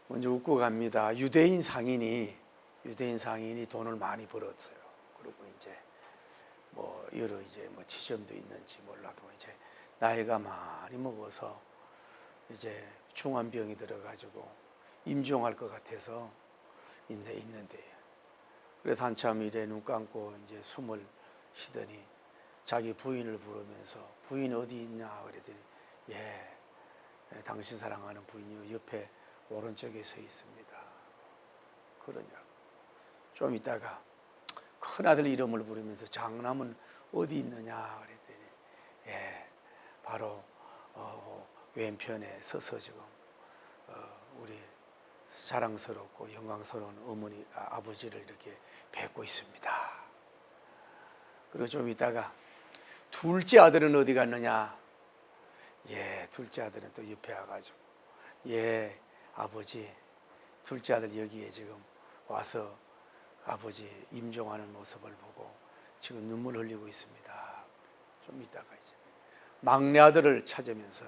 먼저 웃고 갑니다. 유대인 상인이 돈을 많이 벌었어요. 그리고 이제 뭐 여러 이제 뭐 지점도 있는지 몰라도 이제 나이가 많이 먹어서 이제 중환병이 들어가지고 임종할 것 같아서 있는데, 그래서 한참 이래 눈 감고 이제 숨을 쉬더니 자기 부인을 부르면서 부인 어디 있냐 그랬더니 당신 사랑하는 부인이 옆에 오른쪽에 서 있습니다. 그러냐고. 좀 있다가 큰아들 이름을 부르면서 장남은 어디 있느냐 그랬더니 바로 왼편에 서서 지금 우리 자랑스럽고 영광스러운 어머니 아버지를 이렇게 뵙고 있습니다. 그리고 좀 있다가 둘째 아들은 어디 갔느냐? 둘째 아들은 또 옆에 와가지고 아버지 둘째 아들 여기에 지금 와서 아버지 임종하는 모습을 보고 지금 눈물 흘리고 있습니다. 좀 있다가 이제 막내 아들을 찾으면서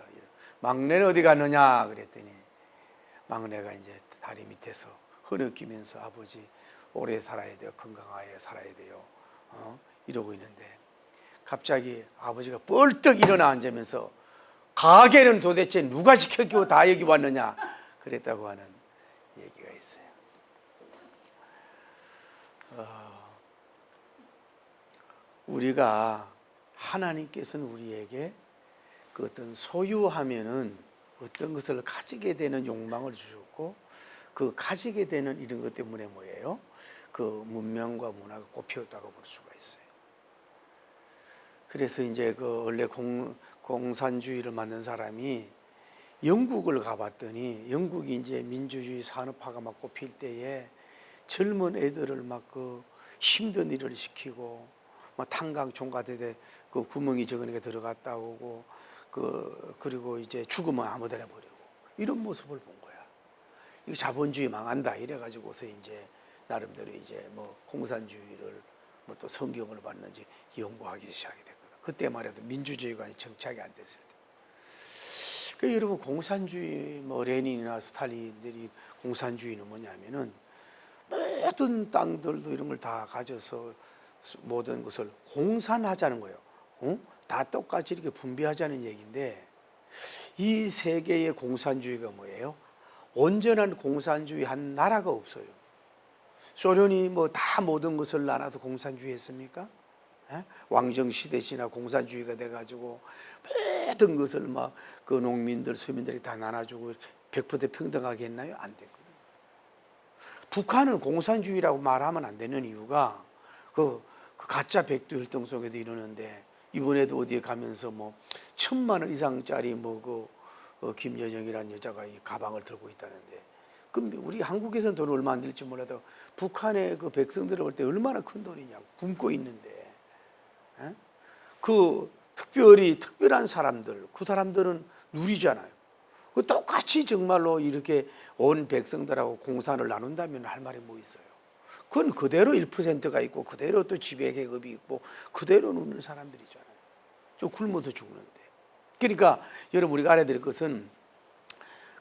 막내는 어디 갔느냐 그랬더니 막내가 이제 다리 밑에서 흐느끼면서 아버지 오래 살아야 돼요, 건강하게 살아야 돼요, 이러고 있는데 갑자기 아버지가 벌떡 일어나 앉으면서 가게는 도대체 누가 지켜주고 다 여기 왔느냐 그랬다고 하는 얘기가 있어요. 우리가 하나님께서는 우리에게 그 어떤 소유하면은 어떤 것을 가지게 되는 욕망을 주셨고, 그 가지게 되는 이런 것 때문에 뭐예요? 그 문명과 문화가 꽃피웠다고 볼 수가 있어요. 그래서 이제 그 원래 공산주의를 만든 사람이 영국을 가봤더니 영국이 이제 민주주의 산업화가 막 꽃필 때에 젊은 애들을 막 그 힘든 일을 시키고 막 탄광 총같은 그 구멍이 적으니까 들어갔다 오고 그리고 이제 죽으면 아무데나 버리고 이런 모습을 본 거야. 이거 자본주의 망한다 이래가지고서 이제 나름대로 이제 뭐 공산주의를 뭐 또 성경을 봤는지 연구하기 시작이 됐거든. 그때 말해도 민주주의가 정착이 안 됐을 때. 그 여러분 공산주의 뭐 레닌이나 스탈린들이 공산주의는 뭐냐면은 모든 땅들도 이런 걸 다 가져서 모든 것을 공산하자는 거예요. 다 똑같이 이렇게 분배하자는 얘기인데, 이 세계의 공산주의가 뭐예요? 온전한 공산주의 한 나라가 없어요. 소련이 뭐 다 모든 것을 나눠서 공산주의 했습니까? 왕정 시대 지나 공산주의가 돼가지고 모든 것을 막 그 농민들 서민들이 다 나눠주고 100% 평등하게 했나요? 안 됐거든요. 북한은 공산주의라고 말하면 안 되는 이유가 그 가짜 백두혈통 속에도 이러는데, 이번에도 어디에 가면서 뭐 1,000만 원 이상짜리 뭐 김여정이라는 여자가 이 가방을 들고 있다는데, 그럼 우리 한국에서는 돈 얼마 안 들지 몰라도 북한의 그 백성들을 볼 때 얼마나 큰 돈이냐고 굶고 있는데, 그 특별한 사람들, 그 사람들은 누리잖아요. 그 똑같이 정말로 이렇게 온 백성들하고 공산을 나눈다면 할 말이 뭐 있어요? 그건 그대로 1%가 있고 그대로 또 지배 계급이 있고 그대로 누는 사람들이잖아요. 좀 굶어서 죽는데. 그러니까 여러분 우리가 알아야 될 것은,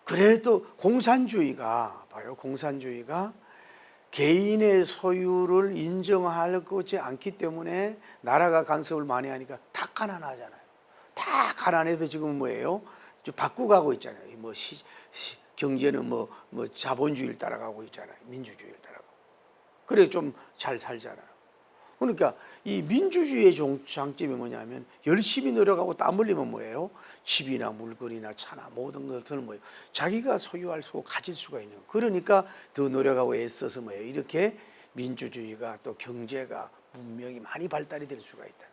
그래도 공산주의가 봐요. 공산주의가 개인의 소유를 인정하지 않기 때문에 나라가 간섭을 많이 하니까 다 가난하잖아요. 다 가난해서 지금 뭐예요? 좀 바꾸가고 있잖아요. 뭐 경제는 뭐 자본주의를 따라가고 있잖아요. 민주주의를 따라가고. 그래 좀 잘 살잖아요. 그러니까 이 민주주의의 장점이 뭐냐면 열심히 노력하고 땀 흘리면 뭐예요? 집이나 물건이나 차나 모든 것들을 뭐예요? 자기가 소유할 수 가질 수가 있는. 그러니까 더 노력하고 애써서 뭐예요? 이렇게 민주주의가 또 경제가 문명이 많이 발달이 될 수가 있다.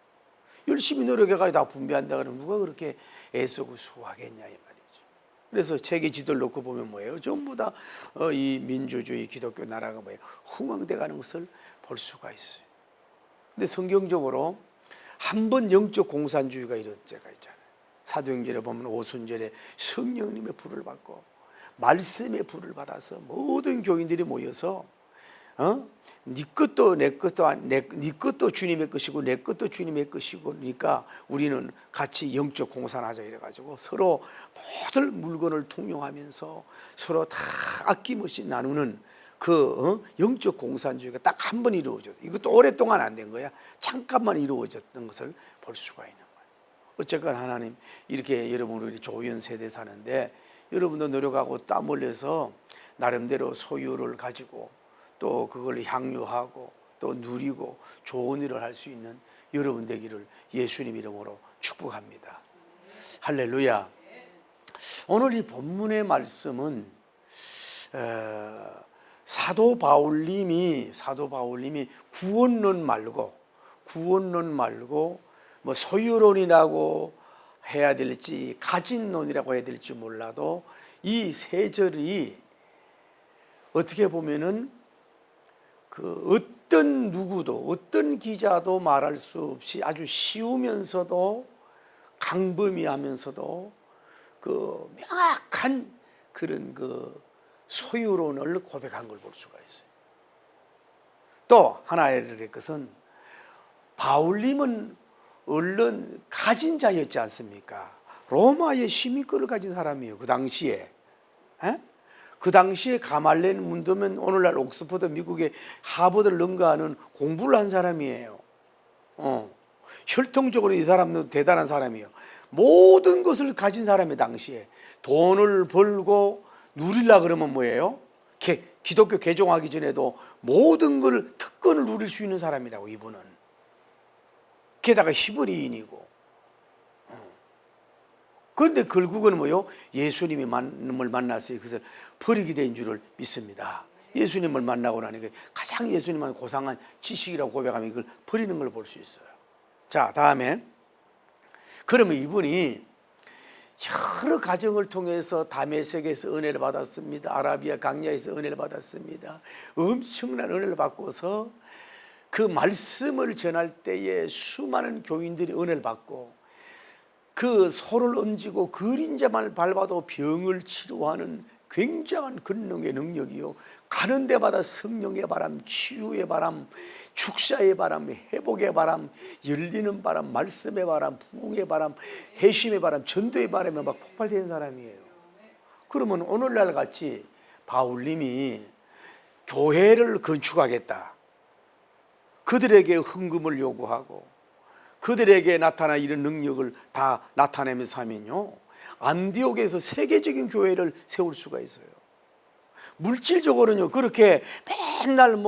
열심히 노력해가지고 다 분배한다 그러면 누가 그렇게 애쓰고 수고하겠냐 이 말이죠. 그래서 세계 지도를 놓고 보면 뭐예요? 전부 다 이 민주주의 기독교 나라가 뭐예요? 흥왕돼가는 것을 볼 수가 있어요. 근데 성경적으로 한 번 영적 공산주의가 이런 때가 있잖아요. 사도행전에 보면 오순절에 성령님의 불을 받고 말씀의 불을 받아서 모든 교인들이 모여서 네 것도 내 것도 네 것도 주님의 것이고 내 것도 주님의 것이고, 그러니까 우리는 같이 영적 공산하자 이래가지고 서로 모든 물건을 통용하면서 서로 다 아낌없이 나누는 그 영적 공산주의가 딱 한 번 이루어졌어. 이것도 오랫동안 안 된 거야. 잠깐만 이루어졌던 것을 볼 수가 있는 거예요. 어쨌거나 하나님 이렇게 여러분 우리 조연 세대 사는데 여러분도 노력하고 땀 흘려서 나름대로 소유를 가지고 또 그걸 향유하고 또 누리고 좋은 일을 할 수 있는 여러분 되기를 예수님 이름으로 축복합니다. 할렐루야. 오늘 이 본문의 말씀은 사도 바울님이 구원론 말고 뭐 소유론이라고 해야 될지 가진론이라고 해야 될지 몰라도 이 세 절이 어떻게 보면은 그 어떤 누구도 어떤 기자도 말할 수 없이 아주 쉬우면서도 강범위하면서도 그 명확한 그런 그 소유론을 고백한 걸 볼 수가 있어요. 또 하나의 것은 바울님은 얼른 가진 자였지 않습니까? 로마의 시민권을 가진 사람이에요. 그 당시에. 그 당시에 가말레 문도면 오늘날 옥스퍼드 미국의 하버드를 능가하는 공부를 한 사람이에요. 혈통적으로 이 사람도 대단한 사람이에요. 모든 것을 가진 사람이 당시에 돈을 벌고 누리려 그러면 뭐예요? 기독교 개종하기 전에도 모든 걸 특권을 누릴 수 있는 사람이라고 이분은. 게다가 히브리인이고. 그런데 결국은 뭐요? 예수님을 만났어요. 그래서 버리게 된 줄을 믿습니다. 예수님을 만나고 나니까 가장 예수님만 고상한 지식이라고 고백하면 이걸 버리는 걸 볼 수 있어요. 자, 다음에 그러면 이분이 여러 가정을 통해서 다메섹에서 은혜를 받았습니다. 아라비아 강야에서 은혜를 받았습니다. 엄청난 은혜를 받고서 그 말씀을 전할 때에 수많은 교인들이 은혜를 받고 그 소를 얹고 그림자만 밟아도 병을 치료하는 굉장한 권능의 능력이요. 가는 데마다 성령의 바람, 치유의 바람, 축사의 바람, 회복의 바람, 열리는 바람, 말씀의 바람, 부흥의 바람, 회심의 바람, 전도의 바람에 막 폭발되는 사람이에요. 그러면 오늘날 같이 바울님이 교회를 건축하겠다. 그들에게 헌금을 요구하고 그들에게 나타난 이런 능력을 다 나타내면서 하면요, 안디옥에서 세계적인 교회를 세울 수가 있어요. 물질적으로는요, 그렇게 맨날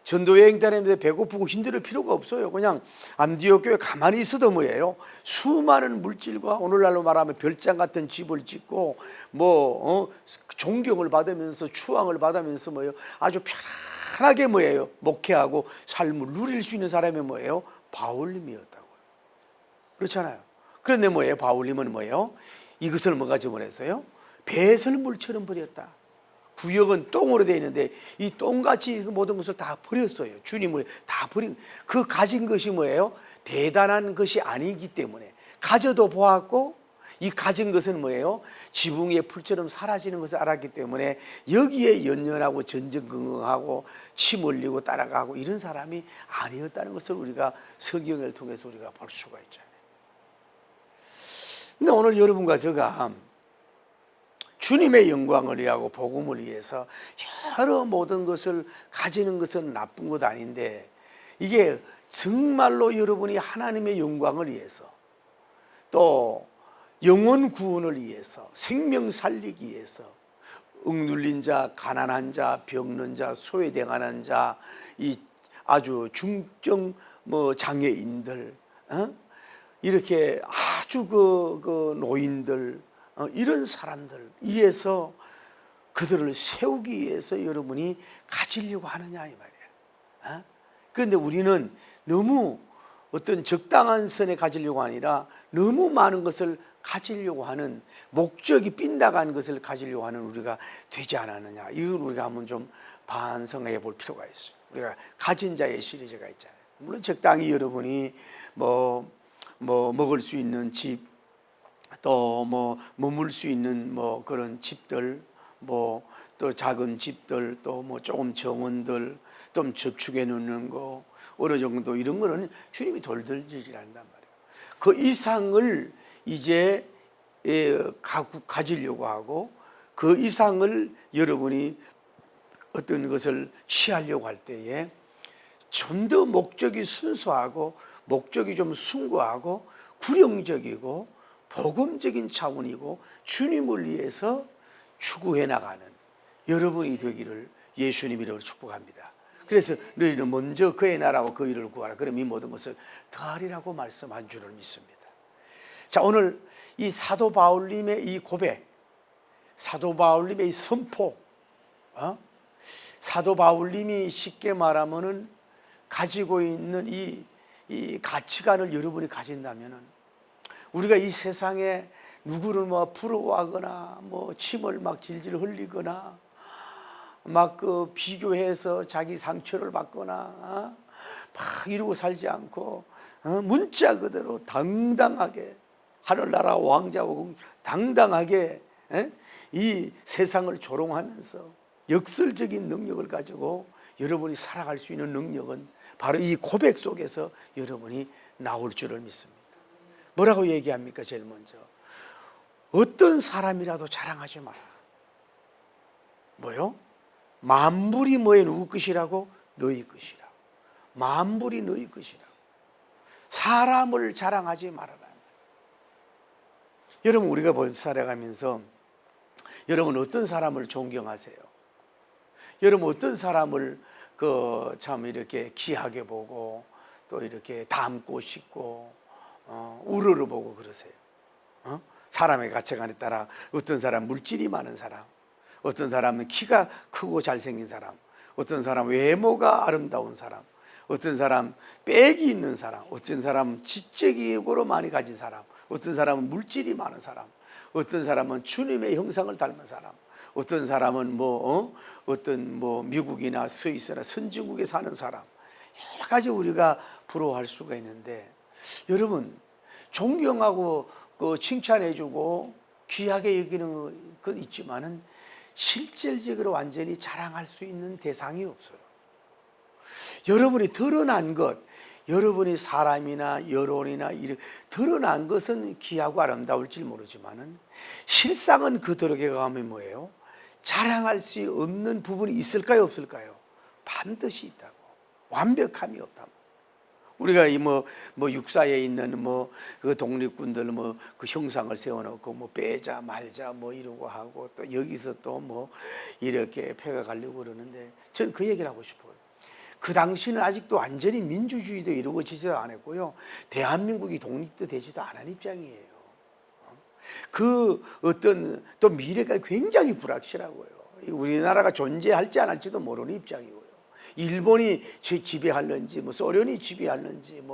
전도여행 다니는데 배고프고 힘들 필요가 없어요. 그냥 안디옥 교회 가만히 있어도 뭐예요? 수많은 물질과 오늘날로 말하면 별장 같은 집을 짓고 존경을 받으면서 추앙을 받으면서 뭐예요? 아주 편안하게 뭐예요? 목회하고 삶을 누릴 수 있는 사람이 뭐예요? 바울님이었다고요. 그렇잖아요. 그런데 뭐예요? 바울님은 뭐예요? 이것을 뭐가 저번했어요? 배설물처럼 버렸다. 구역은 똥으로 되어 있는데 이 똥같이 모든 것을 다 버렸어요. 주님을 다 버린. 그 가진 것이 뭐예요? 대단한 것이 아니기 때문에 가져도 보았고 이 가진 것은 뭐예요? 지붕 위의 풀처럼 사라지는 것을 알았기 때문에 여기에 연연하고 전전긍긍하고 침 흘리고 따라가고 이런 사람이 아니었다는 것을 우리가 성경을 통해서 우리가 볼 수가 있잖아요. 근데 오늘 여러분과 제가 주님의 영광을 위하고 복음을 위해서 여러 모든 것을 가지는 것은 나쁜 것 아닌데 이게 정말로 여러분이 하나님의 영광을 위해서 또 영혼 구원을 위해서 생명 살리기 위해서 억눌린 자, 가난한 자, 병든 자, 소외당하는 자, 이 아주 중증 장애인들, 이렇게 아주 그 노인들, 이런 사람들 위해서 그들을 세우기 위해서 여러분이 가지려고 하느냐 이 말이에요. 그런데 우리는 너무 어떤 적당한 선에 가지려고 아니라 너무 많은 것을 가지려고 하는 목적이 빗나간 것을 가지려고 하는 우리가 되지 않았느냐. 이걸 우리가 한번 좀 반성해 볼 필요가 있어요. 우리가 가진 자의 시리즈가 있잖아요. 물론 적당히 여러분이 먹을 수 있는 집, 또 머물 수 있는 그런 집들, 또 작은 집들, 또 조금 정원들, 좀 저축해 놓는 거, 어느 정도 이런 거는 주님이 돌들 지지란단 말이에요. 그 이상을 이제 가지려고 하고 그 이상을 여러분이 어떤 것을 취하려고 할 때에 좀 더 목적이 순수하고 목적이 좀 숭고하고 구령적이고 복음적인 차원이고 주님을 위해서 추구해 나가는 여러분이 되기를 예수님 이름으로 축복합니다. 그래서 너희는 먼저 그의 나라와 그 일을 구하라. 그럼 이 모든 것을 더하리라고 말씀한 줄을 믿습니다. 자, 오늘 이 사도 바울님의 이 고백, 사도 바울님의 이 선포, 사도 바울님이 쉽게 말하면은 가지고 있는 이 가치관을 여러분이 가진다면은 우리가 이 세상에 누구를 뭐 부러워하거나 뭐 침을 막 질질 흘리거나 막 그 비교해서 자기 상처를 받거나 막 이러고 살지 않고 문자 그대로 당당하게 하늘나라 왕자고 당당하게 이 세상을 조롱하면서 역설적인 능력을 가지고 여러분이 살아갈 수 있는 능력은 바로 이 고백 속에서 여러분이 나올 줄을 믿습니다. 뭐라고 얘기합니까? 제일 먼저 어떤 사람이라도 자랑하지 마라. 뭐요? 만물이 뭐의 누구 것이라고? 너희 것이라. 만물이 너희 것이라. 사람을 자랑하지 말아라. 여러분, 우리가 살아가면서 여러분 어떤 사람을 존경하세요? 여러분 어떤 사람을 참 이렇게 귀하게 보고 또 이렇게 닮고 싶고 우러러 보고 그러세요? 사람의 가치관에 따라 어떤 사람 물질이 많은 사람, 어떤 사람은 키가 크고 잘생긴 사람, 어떤 사람 외모가 아름다운 사람, 어떤 사람 빽이 있는 사람, 어떤 사람은 지적으로 많이 가진 사람, 어떤 사람은 물질이 많은 사람, 어떤 사람은 주님의 형상을 닮은 사람, 어떤 사람은 어떤 미국이나 스위스나 선진국에 사는 사람, 여러 가지 우리가 부러워할 수가 있는데 여러분 존경하고 칭찬해주고 귀하게 여기는 건 있지만은 실질적으로 완전히 자랑할 수 있는 대상이 없어요. 여러분이 드러난 것, 여러분이 사람이나 여론이나 드러난 것은 귀하고 아름다울지 모르지만은 실상은 그대로 가면 뭐예요? 자랑할 수 없는 부분이 있을까요, 없을까요? 반드시 있다고. 완벽함이 없다. 우리가 이 육사에 있는 그 독립군들 그 형상을 세워놓고 빼자 말자 이러고 하고 또 여기서 또 이렇게 패가 가려고 그러는데 저는 그 얘기를 하고 싶어요. 그 당시는 아직도 완전히 민주주의도 이루어지지도 않았고요. 대한민국이 독립도 되지도 않은 입장이에요. 그 어떤 또 미래가 굉장히 불확실하고요. 우리나라가 존재할지 안 할지도 모르는 입장이고요. 일본이 지배할는지 소련이 지배할는지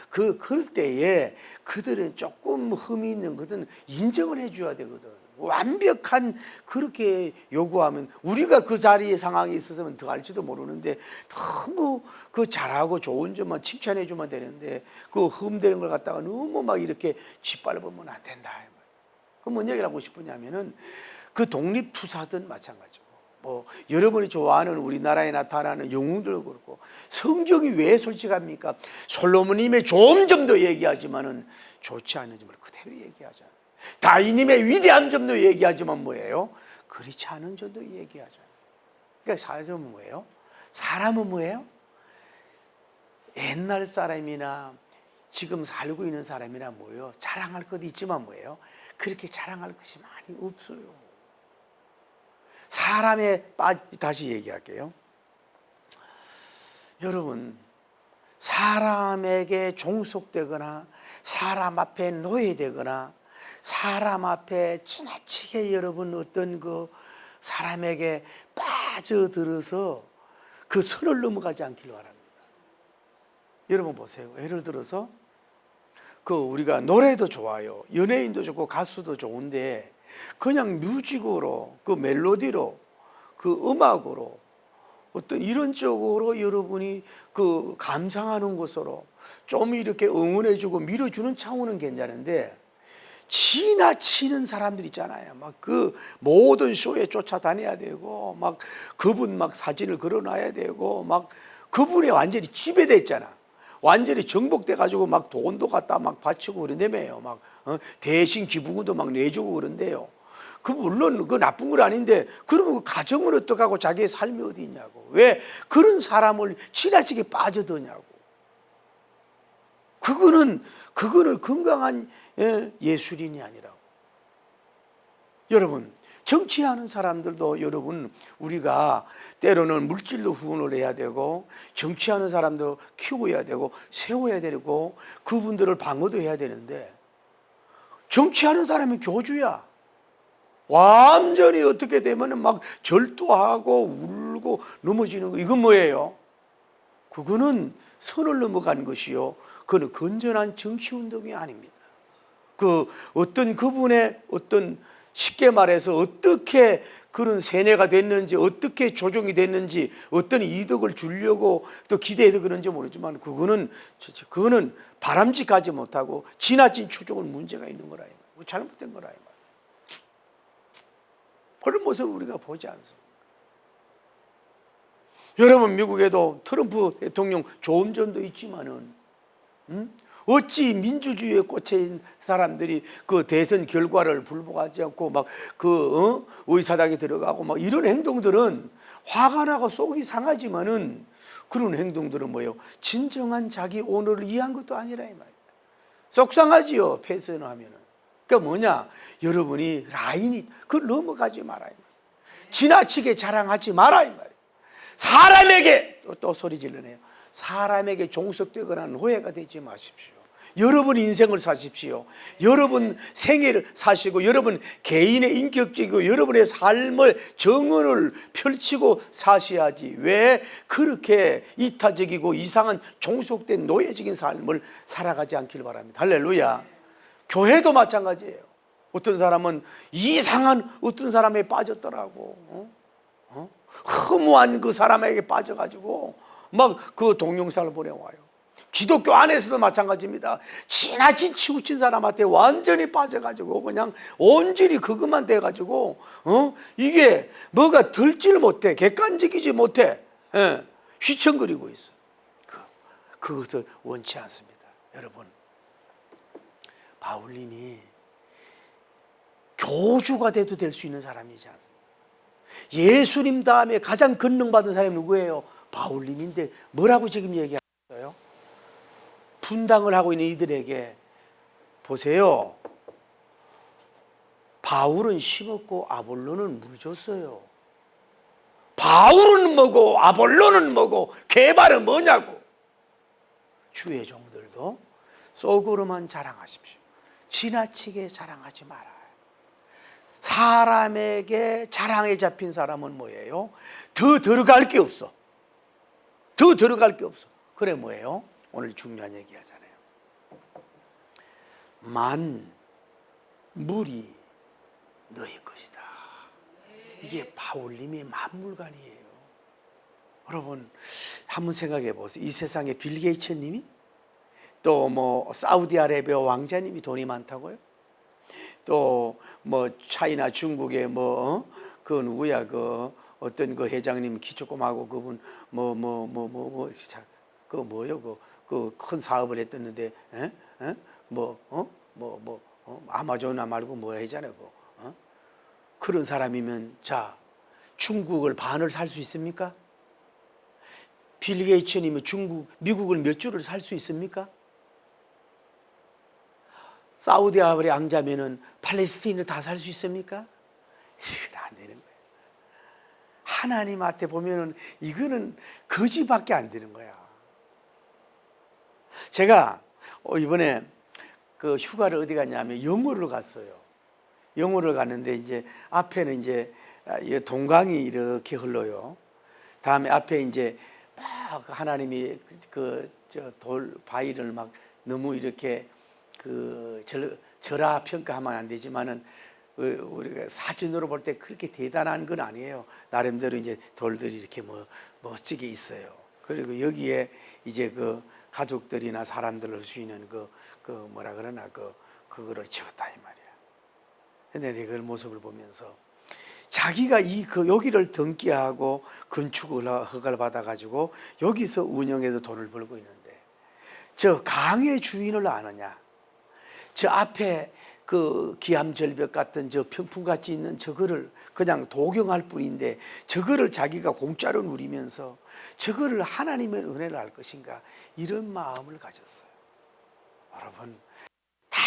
그럴 때에 그들은 조금 흠이 있는 것은 인정을 해줘야 되거든. 완벽한 그렇게 요구하면 우리가 그 자리에 상황에 있었으면 더 할지도 모르는데 너무 그 잘하고 좋은 점만 칭찬해주면 되는데 그 흠되는 걸 갖다가 너무 막 이렇게 짓밟으면 안 된다. 그럼 뭔 얘기를 하고 싶으냐면은 그 독립투사든 마찬가지고 여러분이 좋아하는 우리나라에 나타나는 영웅들도 그렇고 성경이 왜 솔직합니까? 솔로몬님의 좋은 점도 얘기하지만은 좋지 않은 점을 그대로 얘기하잖아요. 다윗님의 위대한 점도 얘기하지만 뭐예요? 그렇지 않은 점도 얘기하잖아요. 그러니까 사람은 뭐예요? 사람은 뭐예요? 옛날 사람이나 지금 살고 있는 사람이나 뭐예요? 자랑할 것도 있지만 뭐예요? 그렇게 자랑할 것이 많이 없어요. 다시 얘기할게요. 여러분, 사람에게 종속되거나 사람 앞에 노예되거나 사람 앞에 지나치게 여러분 어떤 사람에게 빠져들어서 그 선을 넘어가지 않기를 바랍니다. 여러분 보세요. 예를 들어서 우리가 노래도 좋아요. 연예인도 좋고 가수도 좋은데 그냥 뮤직으로 멜로디로 음악으로 어떤 이런 쪽으로 여러분이 감상하는 것으로 좀 이렇게 응원해주고 밀어주는 차원은 괜찮은데 지나치는 사람들 있잖아요. 모든 쇼에 쫓아다녀야 되고 그분 사진을 걸어놔야 되고 그분이 완전히 지배됐잖아. 완전히 정복돼 가지고 돈도 갖다 바치고 그런다며요. 대신 기부금도 내주고 그런데요. 그 물론 그 나쁜 건 아닌데 그러면 그 가정은 어떡하고 자기의 삶이 어디 있냐고. 왜 그런 사람을 지나치게 빠져드냐고. 그거는 건강한 예술인이 아니라고. 여러분, 정치하는 사람들도 여러분 우리가 때로는 물질로 후원을 해야 되고 정치하는 사람도 키워야 되고 세워야 되고 그분들을 방어도 해야 되는데 정치하는 사람이 교주야. 완전히 어떻게 되면 막 절도하고 울고 넘어지는 거. 이건 뭐예요? 그거는 선을 넘어간 것이요. 그건 건전한 정치운동이 아닙니다. 어떤 그분의 어떤 쉽게 말해서 어떻게 그런 세뇌가 됐는지 어떻게 조종이 됐는지 어떤 이득을 주려고 또 기대해서 그런지 모르지만 그거는 바람직하지 못하고 지나친 추종은 문제가 있는 거라. 잘못된 거라. 그런 모습을 우리가 보지 않습니다. 여러분 미국에도 트럼프 대통령 좋은 점도 있지만은 어찌 민주주의에 꽂힌 사람들이 그 대선 결과를 불복하지 않고 막 의사당에 들어가고 막 이런 행동들은 화가 나고 속이 상하지만은 그런 행동들은 뭐예요? 진정한 자기 오너를 이해한 것도 아니라 이 말이에요. 속상하지요. 패선을 하면은. 그러니까 뭐냐? 여러분이 라인이 그걸 넘어가지 마라 이 말이에요. 지나치게 자랑하지 마라 이 말이에요. 사람에게 또 소리 질러내요. 사람에게 종속되거나 노예가 되지 마십시오. 여러분 인생을 사십시오. 여러분 생애를 사시고 여러분 개인의 인격적이고 여러분의 삶을 정언을 펼치고 사셔야지. 왜 그렇게 이타적이고 이상한 종속된 노예적인 삶을 살아가지 않길 바랍니다. 할렐루야. 교회도 마찬가지예요. 어떤 사람은 이상한 어떤 사람에 빠졌더라고. 허무한 그 사람에게 빠져가지고 막 그 동영상을 보내와요. 기독교 안에서도 마찬가지입니다. 지나친 치우친 사람한테 완전히 빠져가지고 그냥 온전히 그것만 돼가지고 이게 뭐가 들지를 못해. 객관적이지 못해. 휘청거리고 있어. 그것을 원치 않습니다. 여러분, 바울님이 교주가 돼도 될 수 있는 사람이지 않습니까? 예수님 다음에 가장 권능받은 사람이 누구예요? 바울님인데 뭐라고 지금 얘기하셨어요? 분당을 하고 있는 이들에게 보세요. 바울은 심었고 아볼로는 물 줬어요. 바울은 뭐고 아볼로는 뭐고 개발은 뭐냐고. 주의 종들도 속으로만 자랑하십시오. 지나치게 자랑하지 말아요. 사람에게 자랑에 잡힌 사람은 뭐예요? 더 들어갈 게 없어. 더 들어갈 게 없어. 그래 뭐예요? 오늘 중요한 얘기 하잖아요. 만물이 너의 것이다. 이게 바울님의 만물관이에요. 여러분 한번 생각해 보세요. 이 세상에 빌 게이츠님이 또 뭐 사우디아라비아 왕자님이 돈이 많다고요? 또 뭐 차이나 중국의 그 누구야 그 어떤 그 회장님 키 조그마하고 그분 그 뭐요 그 큰 사업을 했었는데 아마존나 말고 뭐 하잖아요. 그런 사람이면 자 중국을 반을 살 수 있습니까? 빌 게이츠님은 미국을 몇 주를 살 수 있습니까? 사우디아라비아 왕자면은 팔레스타인을 다 살 수 있습니까? 이건 안 되는 거예요. 하나님한테 보면은 이거는 거지밖에 안 되는 거야. 제가 이번에 그 휴가를 어디 갔냐면 영월을 갔어요. 영월을 갔는데 이제 앞에는 이제 동강이 이렇게 흘러요. 다음에 앞에 이제 막 하나님이 돌 바위를 막 너무 이렇게 절하 평가하면 안 되지만은 우리가 사진으로 볼 때 그렇게 대단한 건 아니에요. 나름대로 이제 돌들이 이렇게 멋지게 있어요. 그리고 여기에 이제 그 가족들이나 사람들 할 수 있는 뭐라 그러나 그거를 지었다 이 말이야. 근데 내가 그 모습을 보면서 자기가 여기를 등기하고 건축을 허가를 받아가지고 여기서 운영해서 돈을 벌고 있는데 저 강의 주인을 아느냐? 저 앞에 그 기암절벽 같은 저 평풍같이 있는 저거를 그냥 동경할 뿐인데 저거를 자기가 공짜로 누리면서 저거를 하나님의 은혜를 알 것인가, 이런 마음을 가졌어요. 여러분, 다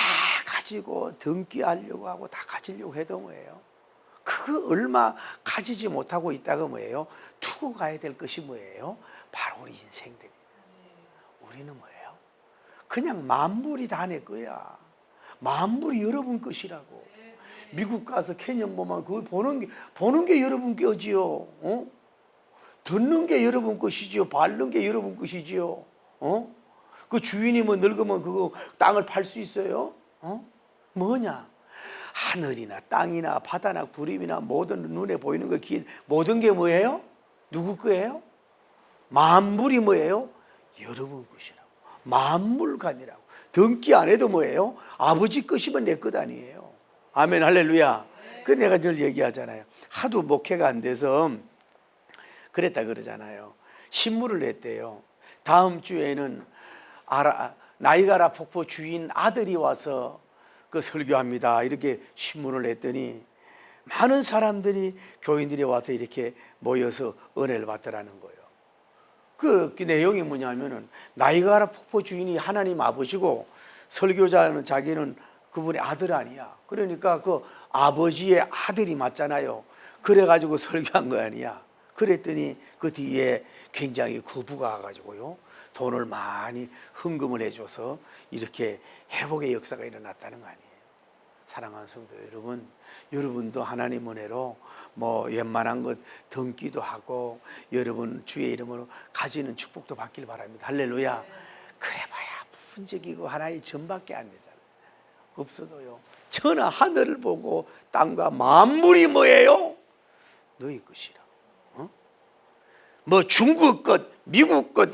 가지고 등기하려고 하고 다 가지려고 해도 뭐예요? 그거 얼마 가지지 못하고 있다가 뭐예요? 두고 가야 될 것이 뭐예요? 바로 우리 인생들. 우리는 뭐예요? 그냥 만물이 다 내 거야. 만물이 여러분 것이라고. 미국 가서 캐년 보면 그거 보는 게 여러분 거지요. 어? 듣는 게 여러분 것이지요. 밟는 게 여러분 것이지요. 어? 그 주인이 뭐 늙으면 그거 땅을 팔 수 있어요? 어? 뭐냐? 하늘이나 땅이나 바다나 구름이나 모든 눈에 보이는 거 모든 게 뭐예요? 누구 거예요? 만물이 뭐예요? 여러분 것이라고. 만물간이라고. 등기 안 해도 뭐예요? 아버지 것이면 내 것 아니에요. 아멘, 할렐루야. 그 내가 늘 얘기하잖아요. 하도 목회가 안 돼서 그랬다 그러잖아요. 신문을 냈대요. 다음 주에는 나이가라 폭포 주인 아들이 와서 그 설교합니다. 이렇게 신문을 냈더니 많은 사람들이, 교인들이 와서 이렇게 모여서 은혜를 받더라는 거예요. 그 내용이 뭐냐면은 나이가라 폭포 주인이 하나님 아버지고 설교자는 자기는 그분의 아들 아니야. 그러니까 그 아버지의 아들이 맞잖아요. 그래가지고 설교한 거 아니야. 그랬더니 그 뒤에 굉장히 거부가 와가지고요, 돈을 많이 헌금을 해줘서 이렇게 회복의 역사가 일어났다는 거 아니에요. 사랑하는 성도 여러분, 여러분도 하나님 은혜로 뭐 웬만한 것 등기도 하고 여러분 주의 이름으로 가지는 축복도 받길 바랍니다. 할렐루야. 그래봐야 부분적이고 하나의 점밖에 안 되잖아요. 없어도요, 천하 하늘을 보고 땅과 만물이 뭐예요? 너희 것이라. 뭐 중국 것, 미국 것,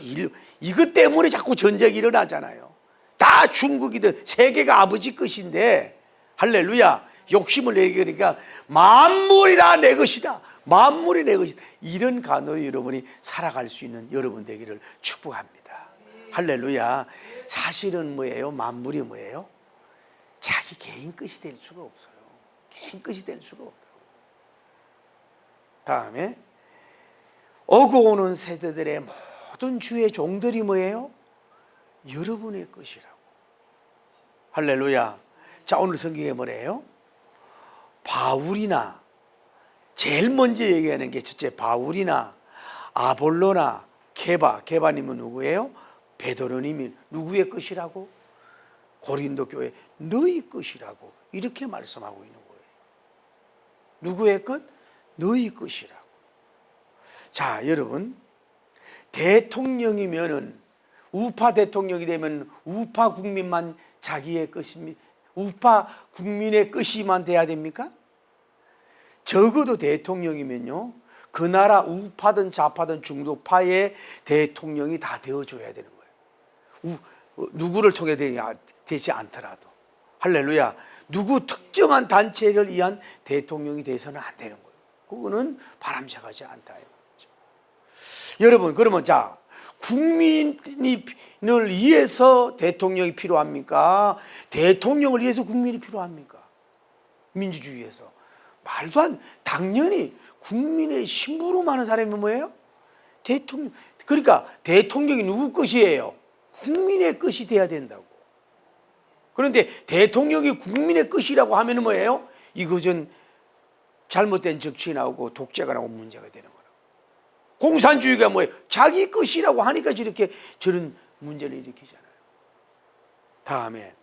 이것 때문에 자꾸 전쟁이 일어나잖아요. 다 중국이든 세계가 아버지 것인데, 할렐루야, 욕심을 내니까 만물이 다 내 것이다, 만물이 내 것이다, 이런 간호에 여러분이 살아갈 수 있는 여러분 되기를 축복합니다. 할렐루야. 사실은 뭐예요? 만물이 뭐예요? 자기 개인 것이 될 수가 없어요. 개인 것이 될 수가 없다고. 다음에 오고 오는 세대들의 모든 주의 종들이 뭐예요? 여러분의 것이라고. 할렐루야. 자, 오늘 성경에 뭐래요? 바울이나, 제일 먼저 얘기하는 게 첫째 바울이나 아볼로나 게바님은 누구예요? 베드로님이 누구의 것이라고? 고린도 교회 너희 것이라고 이렇게 말씀하고 있는 거예요. 누구의 것? 너희 것이라고. 자, 여러분, 대통령이면은, 우파 대통령이 되면 우파 국민만 자기의 것입니다. 우파 국민의 것이만 돼야 됩니까? 적어도 대통령이면요, 그 나라 우파든 좌파든 중도파의 대통령이 다 되어줘야 되는 거예요. 누구를 통해 되지 않더라도. 할렐루야. 누구 특정한 단체를 위한 대통령이 돼서는 안 되는 거예요. 그거는 바람직하지 않다. 여러분, 그러면 자, 국민을 위해서 대통령이 필요합니까? 대통령을 위해서 국민이 필요합니까? 민주주의에서. 말도 안, 당연히 국민의 신부로 많은 사람이 뭐예요? 대통령. 그러니까 대통령이 누구 것이에요? 국민의 것이 돼야 된다고. 그런데 대통령이 국민의 것이라고 하면 뭐예요? 이것은 잘못된 정치 나오고 독재가 나오고 문제가 되는 거예요. 공산주의가 뭐예요? 자기 것이라고 하니까 저런 문제를 일으키잖아요. 다음에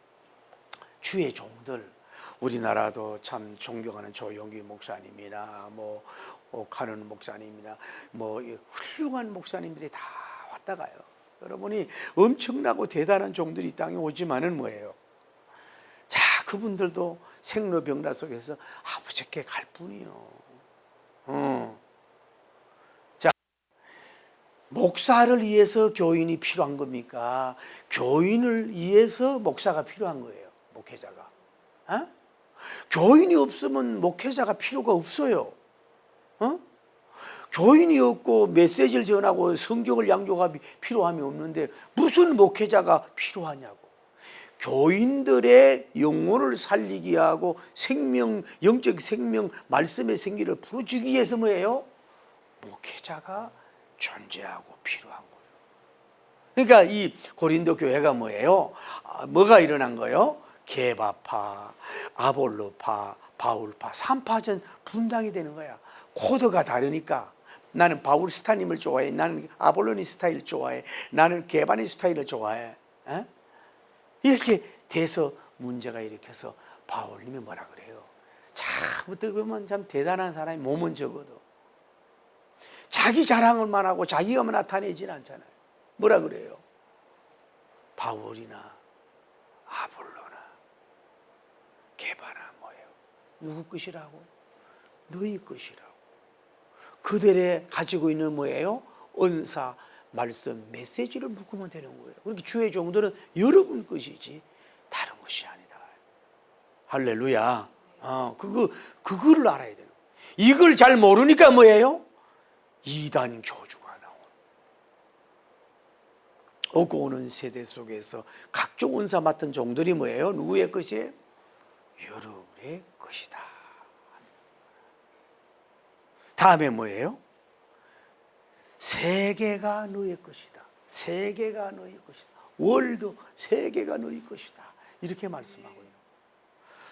주의 종들, 우리나라도 참 존경하는 조용기 목사님이나 뭐 오카는 목사님이나 뭐 훌륭한 목사님들이 다 왔다 가요. 여러분이 엄청나고 대단한 종들이 이 땅에 오지만은 뭐예요? 자, 그분들도 생로병사 속에서 아버지께 갈 뿐이요. 목사를 위해서 교인이 필요한 겁니까? 교인을 위해서 목사가 필요한 거예요, 목회자가. 어? 교인이 없으면 목회자가 필요가 없어요. 교인이 없고 메시지를 전하고 성경을 양조가 필요함이 없는데 무슨 목회자가 필요하냐고. 교인들의 영혼을 살리게 하고 생명, 영적 생명, 말씀의 생기를 풀어주기 위해서 뭐예요? 목회자가 존재하고 필요한 거예요. 그러니까 이 고린도 교회가 뭐예요? 뭐가 일어난 거예요? 게바파, 아볼로파, 바울파, 3파전 분당이 되는 거야. 코드가 다르니까 나는 바울 스타님을 좋아해, 나는 아볼로니 스타일 좋아해, 나는 게바니 스타일을 좋아해. 에? 이렇게 돼서 문제가 일으켜서 바울님이 뭐라 그래요? 참 어떻게 보면 참 대단한 사람이 몸은 적어도 자기 자랑을만 하고 자기가만 나타내지는 않잖아요. 뭐라 그래요? 바울이나 아볼로나 게바나 뭐예요? 누구 것이라고? 너희 것이라고. 그들의 가지고 있는 뭐예요? 은사, 말씀, 메시지를 묶으면 되는 거예요. 그렇게 주의 종들은 여러분 것이지 다른 것이 아니다. 할렐루야. 그거를 알아야 되는 거예요. 이걸 잘 모르니까 뭐예요? 이단 교주가 나오는. 오고 오는 세대 속에서 각종 은사 맡은 종들이 뭐예요? 누구의 것이에요? 여러분의 것이다. 다음에 뭐예요? 세계가 너의 것이다. 세계가 너의 것이다. 월드, 세계가 너의 것이다. 이렇게 말씀하고요.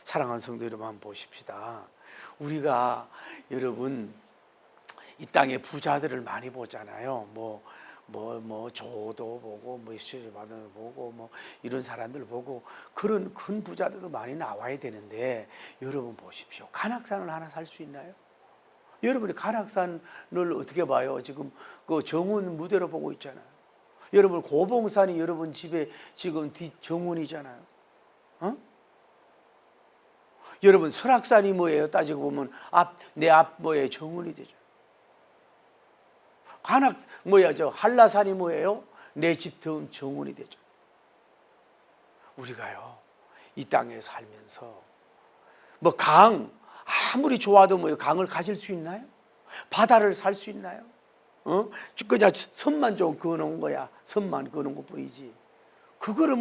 사랑하는 성도 여러분, 한번 보십시다. 우리가 여러분 이 땅에 부자들을 많이 보잖아요. 조도 보고, 시주받은 보고, 이런 사람들 보고, 그런 큰 부자들도 많이 나와야 되는데, 여러분 보십시오. 간악산을 하나 살 수 있나요? 여러분이 간악산을 어떻게 봐요? 지금 그 정원 무대로 보고 있잖아요. 여러분 고봉산이 여러분 집에 지금 뒷정원이잖아요. 여러분 설악산이 뭐예요? 따지고 보면 내 앞 뭐예요? 정원이 되죠. 한라산이 뭐예요? 내 집 정원이 되죠. 우리가요 이 땅에 살면서 아무리 좋아도 강을 가질 수 있나요? 바다를 살 수 있나요? 그냥 선만 좀 그어놓은 거야. 선만 그어놓은 것 뿐이지. 그거를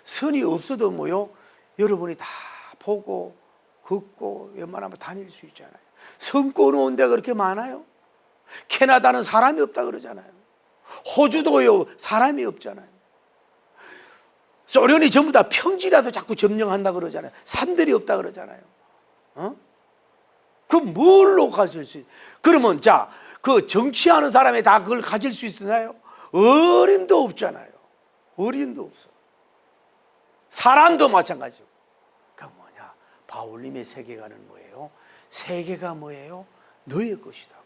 선이 없어도 여러분이 다 보고 걷고 웬만하면 다닐 수 있잖아요. 선 꺼놓은 데가 그렇게 많아요. 캐나다는 사람이 없다 그러잖아요. 호주도요 사람이 없잖아요. 소련이 전부 다 평지라도 자꾸 점령한다 그러잖아요. 산들이 없다 그러잖아요. 그 뭘로 가질 수 있어요? 그러면 그 정치하는 사람이 다 그걸 가질 수 있나요? 어림도 없잖아요. 어림도 없어. 사람도 마찬가지고. 그러니까 바울님의 세계관은 뭐예요? 세계가 뭐예요? 너의 것이다.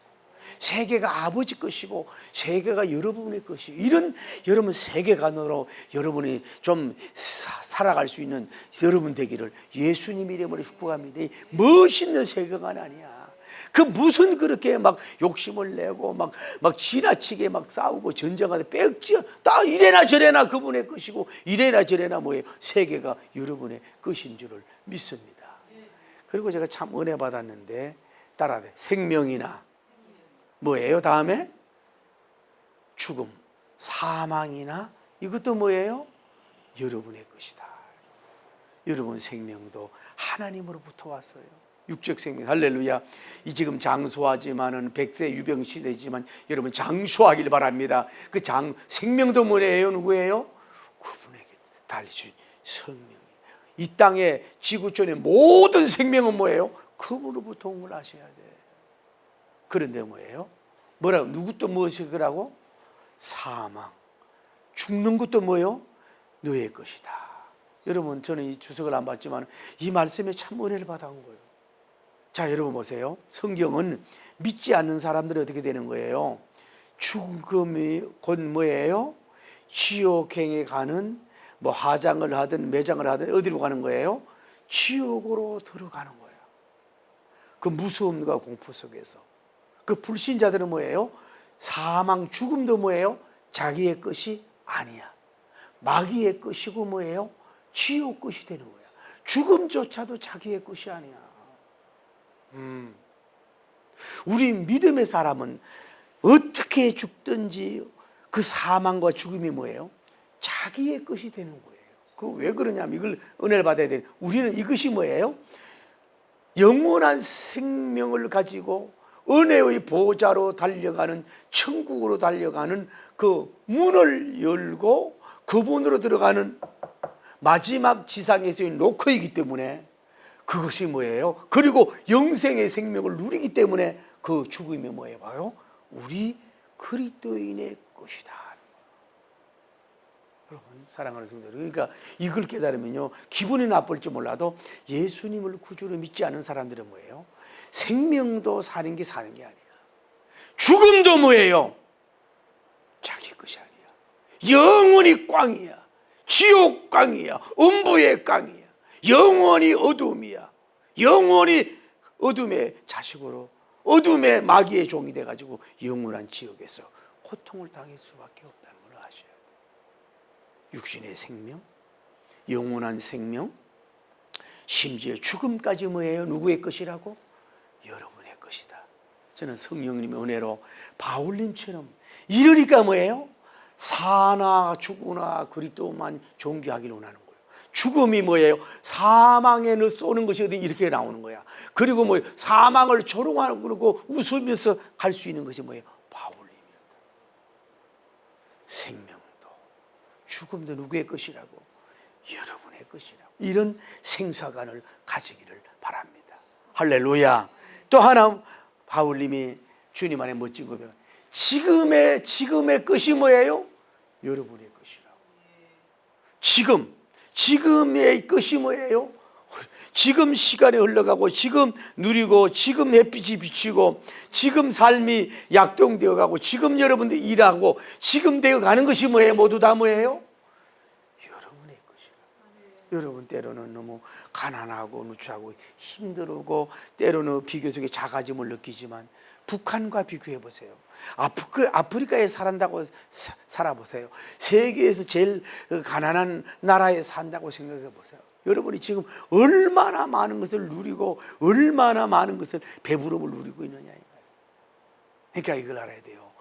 세계가 아버지 것이고 세계가 여러분의 것이고 이런 여러분 세계관으로 여러분이 좀 살아갈 수 있는 여러분 되기를 예수님 이름으로 축복합니다. 멋있는 세계관 아니야. 그 무슨 그렇게 욕심을 내고 지나치게 싸우고 전쟁하는데 빽지 딱 이래나 저래나 그분의 것이고 이래나 저래나 뭐예요? 세계가 여러분의 것인 줄을 믿습니다. 그리고 제가 참 은혜 받았는데 따라해 생명이나 뭐예요? 다음에 죽음, 사망이나 이것도 뭐예요? 여러분의 것이다. 여러분 생명도 하나님으로부터 왔어요. 육적 생명, 할렐루야. 이 지금 장수하지만은 100세 유병 시대지만 여러분 장수하길 바랍니다. 그 생명도 뭐예요? 누구예요? 그분에게 달리신 생명이에요. 이 땅의 지구촌의 모든 생명은 뭐예요? 그분으로부터 온 걸 아셔야 돼. 그런데 뭐예요? 뭐라고? 누구 또 무엇이라고? 사망. 죽는 것도 뭐예요? 너의 것이다. 여러분 저는 이 주석을 안 받지만 이 말씀에 참 은혜를 받아온 거예요. 자 여러분 보세요. 성경은 믿지 않는 사람들이 어떻게 되는 거예요? 죽음이 곧 뭐예요? 지옥행에 가는 화장을 하든 매장을 하든 어디로 가는 거예요? 지옥으로 들어가는 거예요. 그 무서움과 공포 속에서. 그 불신자들은 뭐예요? 사망, 죽음도 뭐예요? 자기의 것이 아니야. 마귀의 것이고 뭐예요? 지옥 것이 되는 거야. 죽음조차도 자기의 것이 아니야. 우리 믿음의 사람은 어떻게 죽든지 그 사망과 죽음이 뭐예요? 자기의 것이 되는 거예요. 그 왜 그러냐면 이걸 은혜를 받아야 돼. 우리는 이것이 뭐예요? 영원한 생명을 가지고 은혜의 보좌로 달려가는, 천국으로 달려가는 그 문을 열고 그분으로 들어가는 마지막 지상에서의 노크이기 때문에 그것이 뭐예요? 그리고 영생의 생명을 누리기 때문에 그 죽음이 뭐예요? 봐요. 우리 그리스도인의 것이다. 여러분 사랑하는 성도, 그러니까 이걸 깨달으면요, 기분이 나쁠지 몰라도 예수님을 구주로 믿지 않은 사람들은 뭐예요? 생명도 사는 게 아니야. 죽음도 뭐예요? 자기 것이 아니야. 영원히 꽝이야. 지옥 꽝이야. 음부의 꽝이야. 영원히 어둠이야. 영원히 어둠의 자식으로, 어둠의 마귀의 종이 돼가지고 영원한 지옥에서 고통을 당할 수밖에 없다는 걸 아셔야 돼요. 육신의 생명, 영원한 생명, 심지어 죽음까지 뭐예요? 누구의 것이라고? 여러분의 것이다. 저는 성령님의 은혜로 바울님처럼 이러니까 뭐예요? 사나 죽으나 그리스도만 존귀하기를 원하는 거예요. 죽음이 뭐예요? 사망에 쏘는 것이 어디 이렇게 나오는 거야. 그리고 뭐 사망을 조롱하고 그러고 웃으면서 갈 수 있는 것이 뭐예요? 바울님이었다. 생명도 죽음도 누구의 것이라고? 여러분의 것이라고. 이런 생사관을 가지기를 바랍니다. 할렐루야. 또 하나 바울님이 주님 안에 멋진 거 배워. 지금의 것이 뭐예요? 여러분의 것이라고. 지금의 것이 뭐예요? 지금 시간이 흘러가고 지금 누리고 지금 햇빛이 비치고 지금 삶이 약동되어 가고 지금 여러분들 일하고 지금 되어 가는 것이 뭐예요? 모두 다 뭐예요? 여러분의 것이라고. 여러분 때로는 너무 가난하고 누추하고 힘들고 때로는 비교 속에 작아짐을 느끼지만 북한과 비교해 보세요. 아프리카에 살아보세요. 세계에서 제일 가난한 나라에 산다고 생각해 보세요. 여러분이 지금 얼마나 많은 것을 누리고 얼마나 많은 것을 배부름을 누리고 있느냐. 그러니까 이걸 알아야 돼요.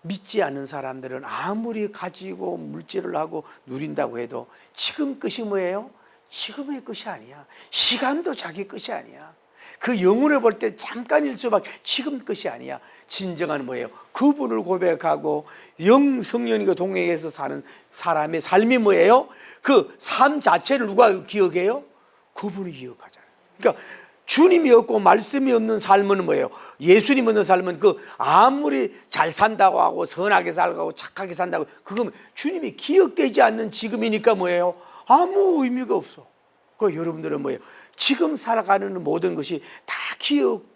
믿지 않는 사람들은 아무리 가지고 물질을 하고 누린다고 해도 지금 것이 뭐예요? 지금의 것이 아니야. 시간도 자기 것이 아니야. 그 영혼을 볼 때 잠깐일 수밖에 지금 것이 아니야. 진정한 뭐예요? 그분을 고백하고 성령님과 동행해서 사는 사람의 삶이 뭐예요? 그 삶 자체를 누가 기억해요? 그분이 기억하잖아요. 그러니까 주님이 없고 말씀이 없는 삶은 뭐예요? 예수님 없는 삶은 그 아무리 잘 산다고 하고 선하게 살고 착하게 산다고 그건 주님이 기억되지 않는 지금이니까 뭐예요? 아무 의미가 없어. 그 여러분들은 뭐예요? 지금 살아가는 모든 것이 다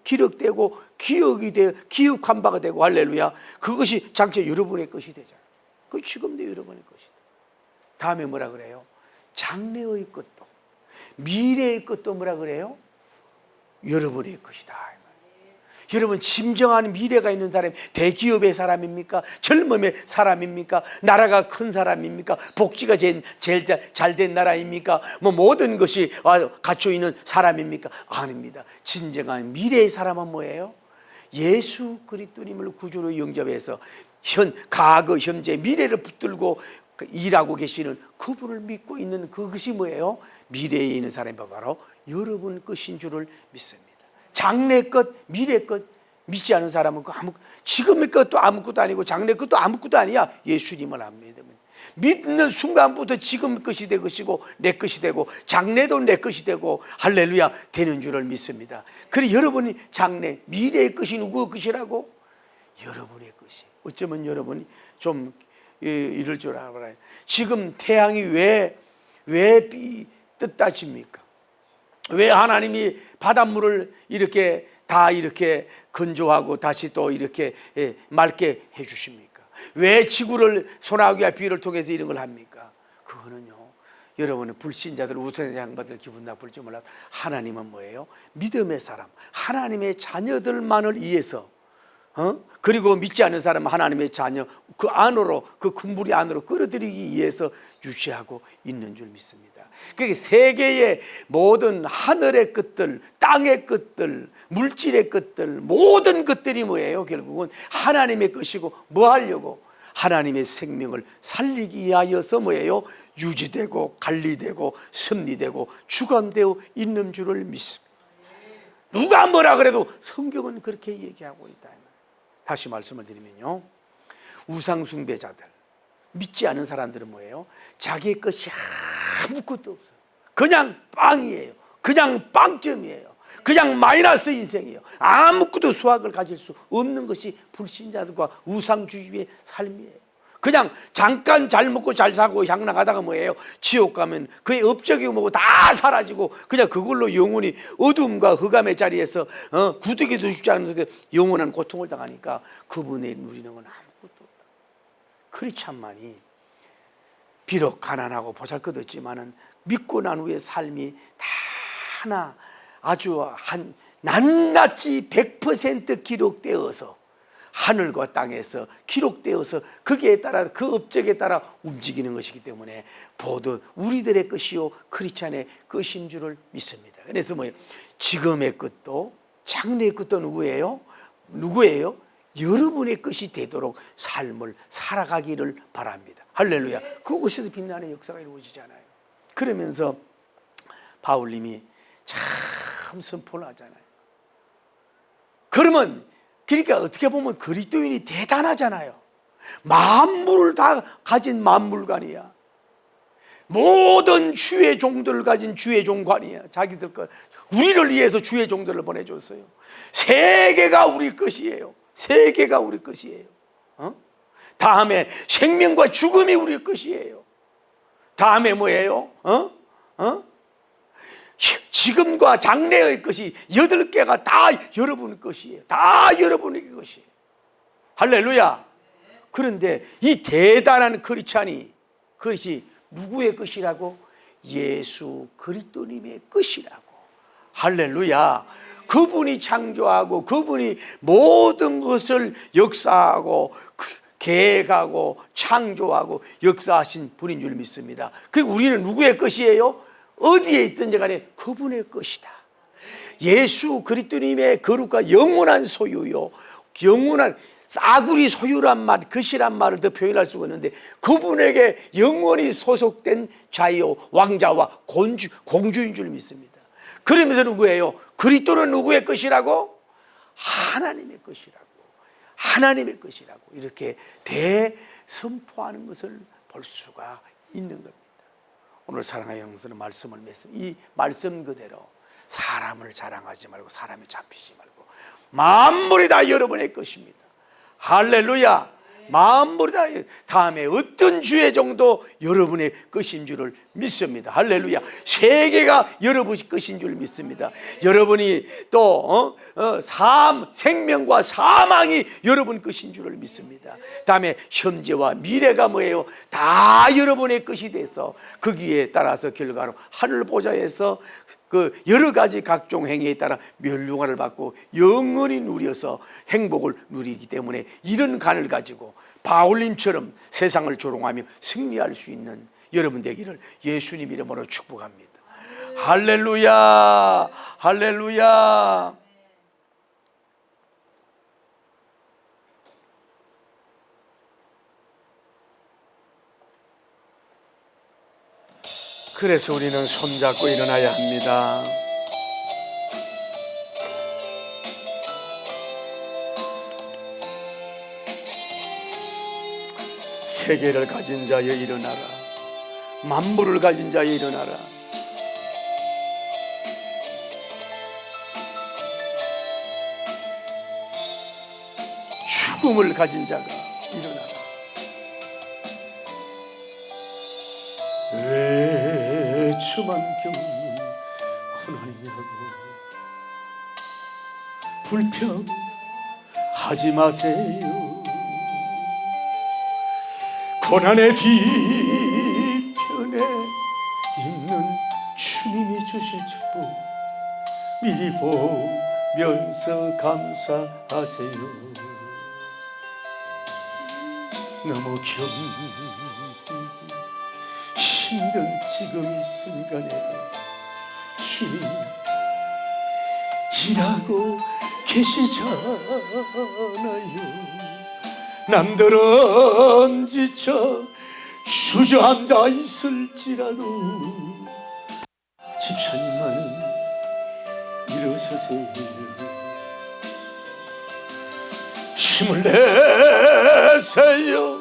기록되고 기억이 되어 기억한 바가 되고 할렐루야. 그것이 장차 여러분의 것이 되잖아요. 그 지금도 여러분의 것이다. 다음에 뭐라 그래요? 장래의 것도 미래의 것도 뭐라 그래요? 여러분의 것이다. 여러분 진정한 미래가 있는 사람이 대기업의 사람입니까? 젊음의 사람입니까? 나라가 큰 사람입니까? 복지가 제일 잘 된 나라입니까? 뭐 모든 것이 갖춰 있는 사람입니까? 아닙니다. 진정한 미래의 사람은 뭐예요? 예수 그리스도님을 구주로 영접해서 과거, 현재, 미래를 붙들고 일하고 계시는 그분을 믿고 있는 그것이 뭐예요? 미래에 있는 사람이 바로 여러분 것인 줄을 믿습니다. 장래 것, 미래 것 믿지 않은 사람은 지금의 것도 아무것도 아니고 장래 것도 아무것도 아니야. 예수님을 안 믿으면 믿는 순간부터 지금 것이 될 것이고 내 것이 되고 장래도 내 것이 되고 할렐루야 되는 줄을 믿습니다. 그래 여러분이 장래, 미래의 것이 누구의 것이라고? 여러분의 것이. 어쩌면 여러분이 좀 이럴 줄 알아요. 지금 태양이 왜 뜻다집니까? 왜 하나님이 바닷물을 이렇게 다 이렇게 건조하고 다시 또 이렇게 맑게 해주십니까? 왜 지구를 소나기와 비를 통해서 이런 걸 합니까? 그거는요, 여러분의 불신자들, 우선의 양반들 기분 나쁠지 몰라도 하나님은 뭐예요? 믿음의 사람, 하나님의 자녀들만을 위해서 그리고 믿지 않는 사람은 하나님의 자녀 그 안으로, 그 금불이 안으로 끌어들이기 위해서 유지하고 있는 줄 믿습니다. 그게 세계의 모든 하늘의 것들, 땅의 것들, 물질의 것들, 모든 것들이 뭐예요? 결국은 하나님의 것이고 뭐 하려고? 하나님의 생명을 살리기 위하여서 뭐예요? 유지되고 관리되고 섭리되고 주관되어 있는 줄을 믿습니다. 누가 뭐라 그래도 성경은 그렇게 얘기하고 있다. 다시 말씀을 드리면요, 우상 숭배자들, 믿지 않은 사람들은 뭐예요? 자기의 것이 아무것도 없어요. 그냥 빵이에요. 그냥 빵점이에요. 그냥 마이너스 인생이에요. 아무것도 수확을 가질 수 없는 것이 불신자들과 우상주의의 삶이에요. 그냥 잠깐 잘 먹고 잘 사고 향락하다가 뭐예요? 지옥 가면 그의 업적이 뭐고 다 사라지고 그냥 그걸로 영원히 어둠과 흑암의 자리에서 구더기도 죽지 않는 영원한 고통을 당하니까 그분의 누리는 건 아무것도 없다. 크리스찬만이 비록 가난하고 보잘것없지만은 믿고 난 후에 삶이 다 하나 아주 한 낱낱이 100% 기록되어서 하늘과 땅에서 기록되어서 거기에 따라 그 업적에 따라 움직이는 것이기 때문에 모두 우리들의 것이요 크리스찬의 것인 줄을 믿습니다. 그래서 뭐예요? 지금의 것도 장래의 것도 누구예요? 여러분의 것이 되도록 삶을 살아가기를 바랍니다. 할렐루야. 그곳에서 빛나는 역사가 이루어지잖아요. 그러면서 바울님이 참 선포를 하잖아요. 그러니까 어떻게 보면 그리스도인이 대단하잖아요. 만물을 다 가진 만물관이야. 모든 주의 종들을 가진 주의 종관이야. 자기들 것, 우리를 위해서 주의 종들을 보내줬어요. 세계가 우리 것이에요. 세계가 우리 것이에요. 다음에 생명과 죽음이 우리 것이에요. 다음에 뭐예요? 지금과 장래의 것이 8개가 다 여러분 것이에요. 다 여러분의 것이에요. 할렐루야. 그런데 이 대단한 크리스찬이 그것이 누구의 것이라고? 예수 그리스도님의 것이라고. 할렐루야. 그분이 창조하고 그분이 모든 것을 역사하고 계획하고 창조하고 역사하신 분인 줄 믿습니다. 그리고 우리는 누구의 것이에요? 어디에 있든지 간에 그분의 것이다. 예수 그리스도님의 거룩과 영원한 소유요, 영원한 싸구리 소유란 말, 것이란 말을 더 표현할 수가 없는데 그분에게 영원히 소속된 자요 왕자와 공주인 줄 믿습니다. 그러면서 누구예요? 그리스도는 누구의 것이라고? 하나님의 것이라고. 하나님의 것이라고 이렇게 대선포하는 것을 볼 수가 있는 겁니다. 오늘 사랑하는 영성의 말씀을 맺습니다. 이 말씀 그대로 사람을 자랑하지 말고 사람에 잡히지 말고 만물이 다 여러분의 것입니다. 할렐루야. 만물이 다 다음에 어떤 주의 종도 여러분의 것인 줄을 믿습니다. 할렐루야. 세계가 여러분의 것인 줄 믿습니다. 여러분이 또 생명과 사망이 여러분 것인 줄을 믿습니다. 다음에 현재와 미래가 뭐예요? 다 여러분의 것이 돼서 거기에 따라서 결과로 하늘 보좌에서 그 여러 가지 각종 행위에 따라 멸류관을 받고 영원히 누려서 행복을 누리기 때문에 이런 간을 가지고 바울님처럼 세상을 조롱하며 승리할 수 있는 여러분 되기를 예수님 이름으로 축복합니다. 할렐루야. 할렐루야. 그래서 우리는 손잡고 일어나야 합니다. 세계를 가진 자여 일어나라. 만물을 가진 자여 일어나라. 죽음을 가진 자가 일어나라. 외침만 겪는 고난이라고 불평하지 마세요. 고난의 뒤편에 있는 주님이 주신 축복 미리 보면서 감사하세요. 너무 견디기 힘든 지금 이 순간에도 주님 일하고 계시잖아요. 남들은 지쳐 주저앉아 있을지라도 집사님만은 일어서세요. 힘을 내세요.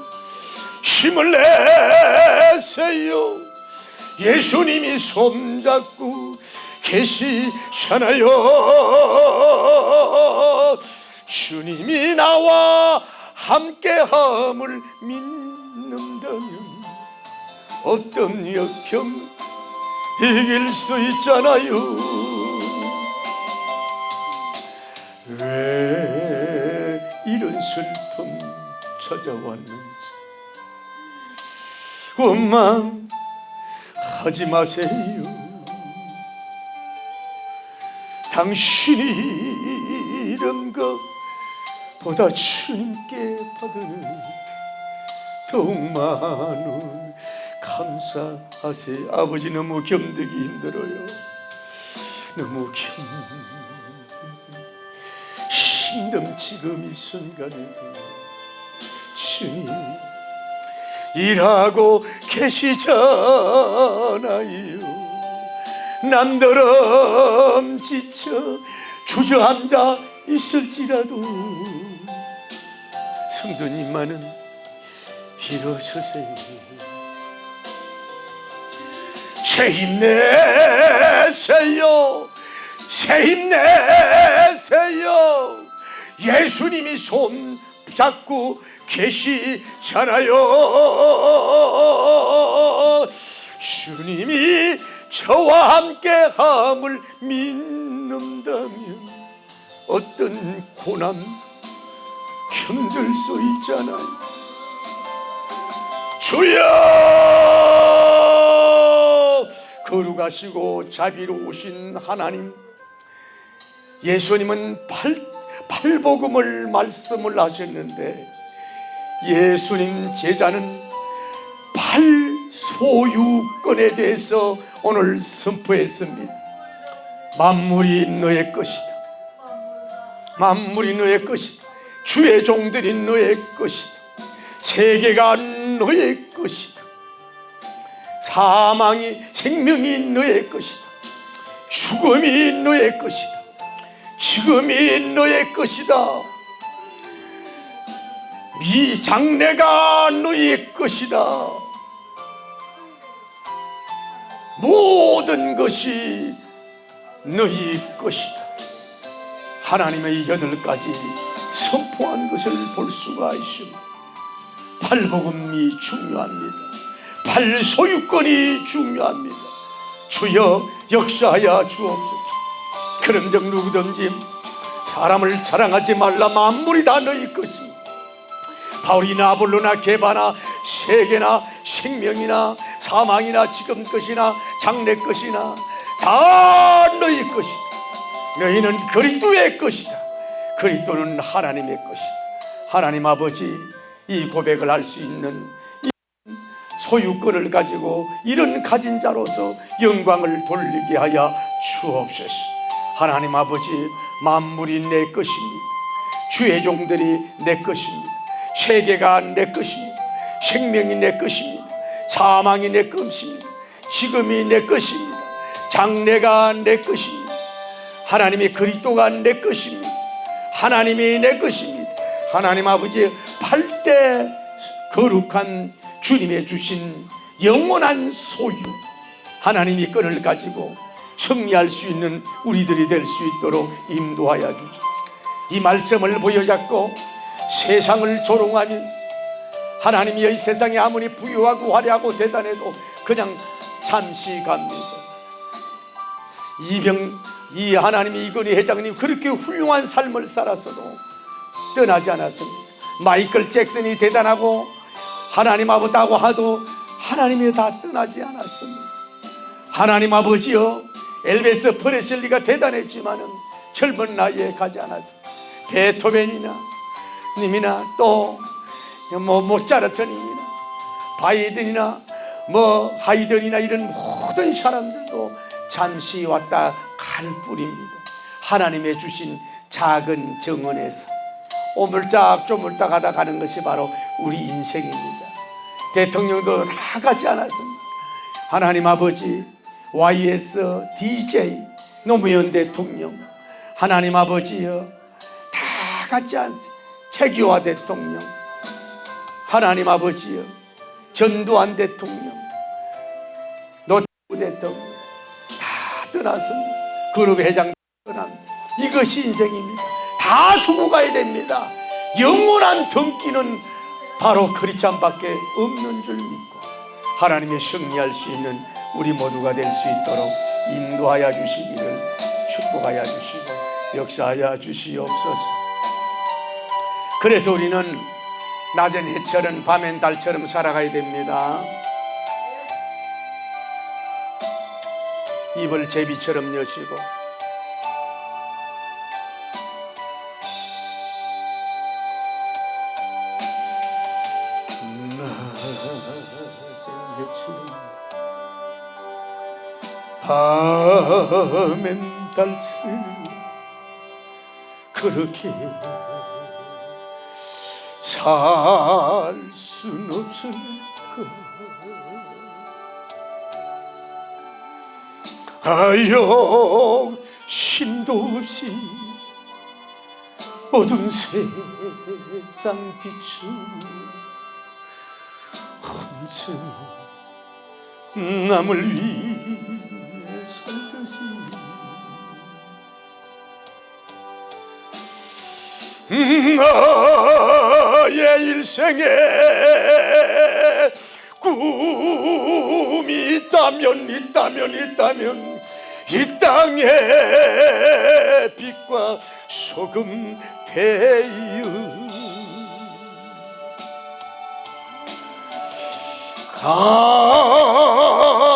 힘을 내세요. 예수님이 손잡고 계시잖아요. 주님이 나와 함께함을 믿는다면 어떤 역경 이길 수 있잖아요. 왜 이런 슬픔 찾아왔는지 원망하지 마세요. 당신이 이런 것보다 주님께 받으는 더욱 많은 감사하세요. 아버지, 너무 견디기 힘들어요. 너무 힘든 지금 이 순간에도 주님 일하고 계시잖아요. 남들은 지쳐 주저앉아 있을지라도 성도님만은 일어서세요. 새 힘내세요. 새 힘내세요. 예수님이 손 잡고 계시잖아요. 주님이 저와 함께함을 믿는다면 어떤 고난도 견딜 수 있잖아요. 주여, 거룩하시고 자비로우신 하나님, 예수님은 팔복음을 말씀을 하셨는데 예수님 제자는 팔소유권에 대해서 오늘 선포했습니다. 만물이 너의 것이다. 만물이 너의 것이다. 주의 종들이 너의 것이다. 세계가 너의 것이다. 사망이 생명이 너의 것이다. 죽음이 너의 것이다. 지금이 너의 것이다. 이 장래가 너의 것이다. 모든 것이 너의 것이다. 하나님의 8가지 선포한 것을 볼 수가 있습니다. 팔복음이 중요합니다. 팔소유권이 중요합니다. 주여 역사하여 주옵소서. 그런즉 누구든지 사람을 자랑하지 말라. 만물이 다 너희 것입니다. 바울이나 아볼로나 게바나 세계나 생명이나 사망이나 지금 것이나 장래 것이나 다 너희 것이다. 너희는 그리스도의 것이다. 그리스도는 하나님의 것이다. 하나님 아버지, 이 고백을 할 수 있는 이 소유권을 가지고 이런 가진 자로서 영광을 돌리게 하여 주옵소서. 하나님 아버지, 만물이 내 것입니다. 주의 종들이 내 것입니다. 세계가 내 것입니다. 생명이 내 것입니다. 사망이 내 것입니다. 지금이 내 것입니다. 장래가 내 것입니다. 하나님의 그리스도가 내 것입니다. 하나님이 내 것입니다. 하나님 아버지, 8대 거룩한 주님의 주신 영원한 소유, 하나님이 끈을 가지고 승리할 수 있는 우리들이 될 수 있도록 인도하여 주소서. 이 말씀을 보여잡고 세상을 조롱하면서 하나님이 이 세상에 아무리 부유하고 화려하고 대단해도 그냥 잠시 갑니다. 이 하나님이 이건희 회장님 그렇게 훌륭한 삶을 살았어도 떠나지 않았습니다. 마이클 잭슨이 대단하고 하나님 아버지라고 하도 하나님이 다 떠나지 않았습니다. 하나님 아버지여, 엘비스 프레슬리가 대단했지만은 젊은 나이에 가지 않았습니다. 베토벤이나 님이나 또 모차르트님이나 바이든이나 하이든이나 이런 모든 사람들도 잠시 왔다 갈 뿐입니다. 하나님의 주신 작은 정원에서 오물짝 조물딱 하다 가는 것이 바로 우리 인생입니다. 대통령도 다 같지 않았습니까? 하나님 아버지, YS, DJ, 노무현 대통령, 하나님 아버지여, 다 같지 않습니까? 최규하 대통령, 하나님 아버지여, 전두환 대통령, 노태우 대통령 다 떠났습니다. 그룹 회장 떠납니다. 이것이 인생입니다. 다 두고 가야 됩니다. 영원한 등기는 바로 크리스찬밖에 없는 줄 믿고 하나님의 승리할 수 있는 우리 모두가 될 수 있도록 인도하여 주시기를 축복하여 주시고 역사하여 주시옵소서. 그래서 우리는 낮엔 해처럼 밤엔 달처럼 살아가야 됩니다. 입을 제비처럼 여시고 밤엔 달처럼 그렇게 살 순 없을까. 아여 힘도 없이 어두운 세상 비추 혼자 남을 위해 살듯이 나의 일생에 꿈이 있다면 이 땅에 빛과 소금 되어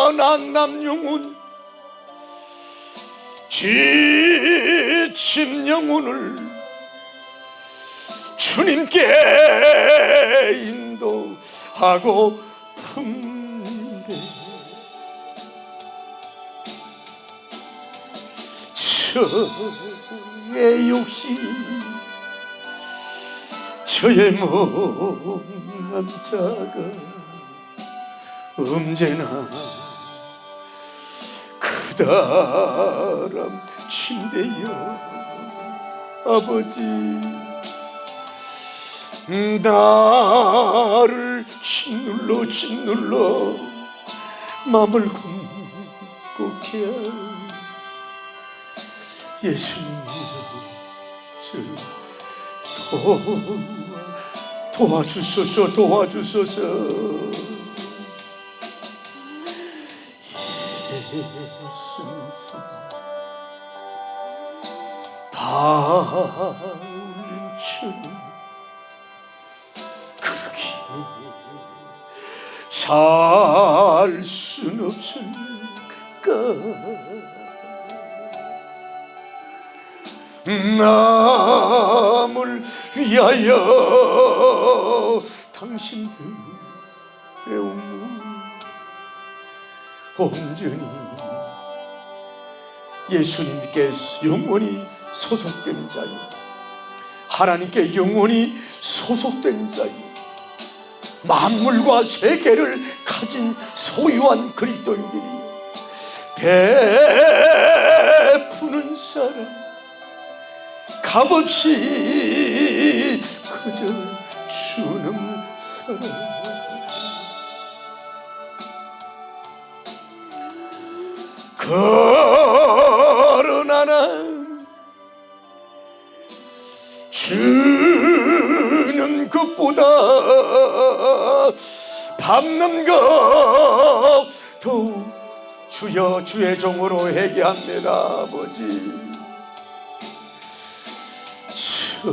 가난한 남영혼 지친 영혼을 주님께 인도하고 품는데 저의 욕심 저의 몸 남자가 언제나 그다람 침대여 아버지 나를 짓눌러 마음을 곤곡해 예수님이여 도와주소서 예수님 바울처럼 그렇게 살 순 없을까. 남을 위하여 당신들의 운명 온전히 예수님께 영원히 소속된 자요 하나님께 영원히 소속된 자요 만물과 세계를 가진 소유한 그리스도인들이 베푸는 사람 값없이 그저 주는 사람 그러나 난 주는 것보다 밟는 것 더욱 주여 주의 종으로 회개합니다. 아버지 저